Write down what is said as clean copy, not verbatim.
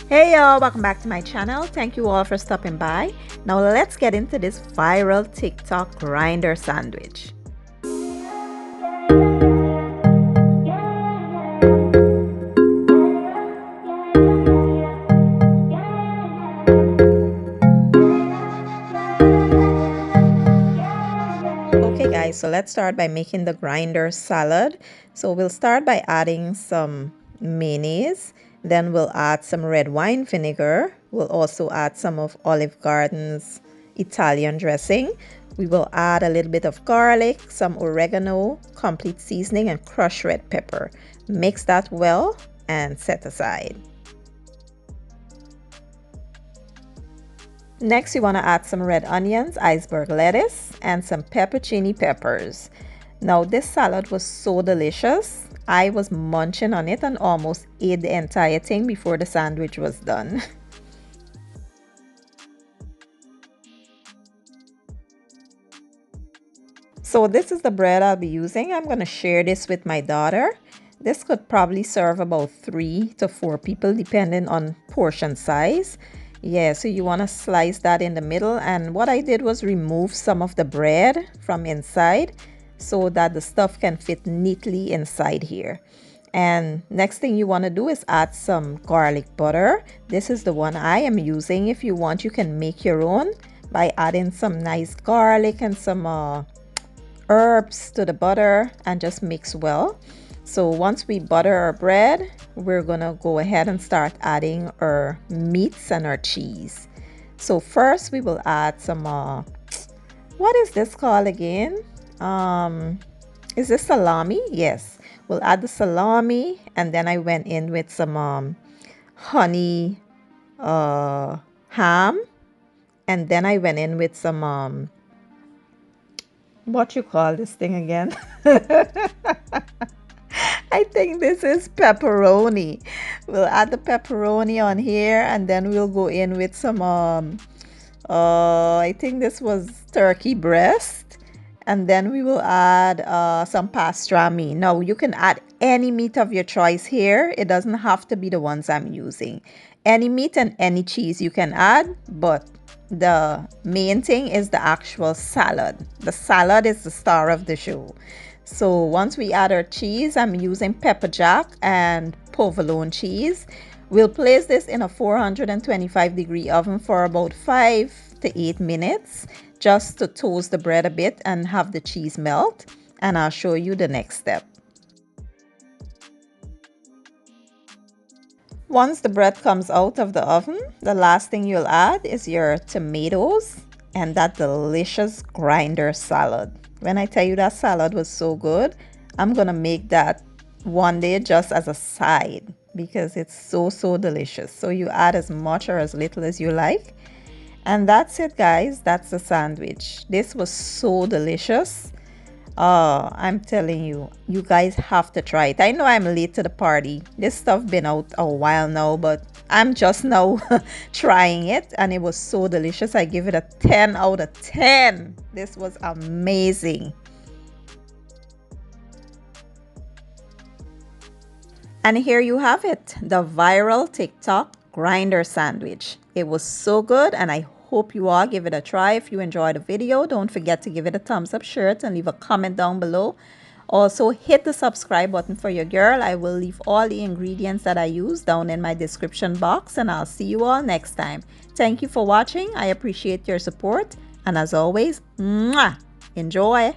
Hey y'all, welcome back to my channel. Thank you all for stopping by. Now let's get into this viral TikTok grinder sandwich. Okay guys, so let's start by making the grinder salad. So we'll start by adding some mayonnaise. Then we'll add some red wine vinegar. We'll also add some of Olive Garden's Italian dressing. We will add a little bit of garlic, some oregano, complete seasoning, and crushed red pepper. Mix that well and set aside. Next, you want to add some red onions, iceberg lettuce, and some pepperocini peppers. Now, this salad was so delicious. I was munching on it and almost ate the entire thing before the sandwich was done. So this is the bread I'll be using. I'm going to share this with my daughter. This could probably serve about 3 to 4 people depending on portion size. Yeah, so you want to slice that in the middle, and what I did was remove some of the bread from inside so that the stuff can fit neatly inside here. And next thing you want to do is add some garlic butter. This is the one I am using. If you want, you can make your own by adding some nice garlic and some herbs to the butter and just mix well. So once we butter our bread, we're gonna go ahead and start adding our meats and our cheese. So first we will add some what is this called again? Is this salami? Yes, we'll add the salami, and then I went in with some honey ham, and then I went in with some what you call this thing again? I think this is pepperoni. We'll add the pepperoni on here, and then we'll go in with some I think this was turkey breast, and then we will add some pastrami. Now you can add any meat of your choice here. It doesn't have to be the ones I'm using. Any meat and any cheese you can add, but the main thing is the actual salad. The salad is the star of the show. So once we add our cheese, I'm using pepper jack and provolone cheese. We'll place this in a 425-degree oven for about 5 to 8 minutes just to toast the bread a bit and have the cheese melt, and I'll show you the next step. Once the bread comes out of the oven, the last thing you'll add is your tomatoes and that delicious grinder salad. When I tell you that salad was so good, I'm gonna make that one day just as a side because it's so delicious. So you add as much or as little as you like. And that's it, guys. That's the sandwich. This was so delicious. Oh, I'm telling you, you guys have to try it. I know I'm late to the party. This stuff been out a while now, but I'm just now trying it, and it was so delicious. I give it a 10 out of 10. This was amazing. And here you have it, the viral TikTok grinder sandwich. It was so good, and I hope you all give it a try. If you enjoyed the video, don't forget to give it a thumbs up shirt and leave a comment down below. Also, hit the subscribe button for your girl. I will leave all the ingredients that I use down in my description box, and I'll see you all next time. Thank you for watching. I appreciate your support, and as always, mwah, enjoy.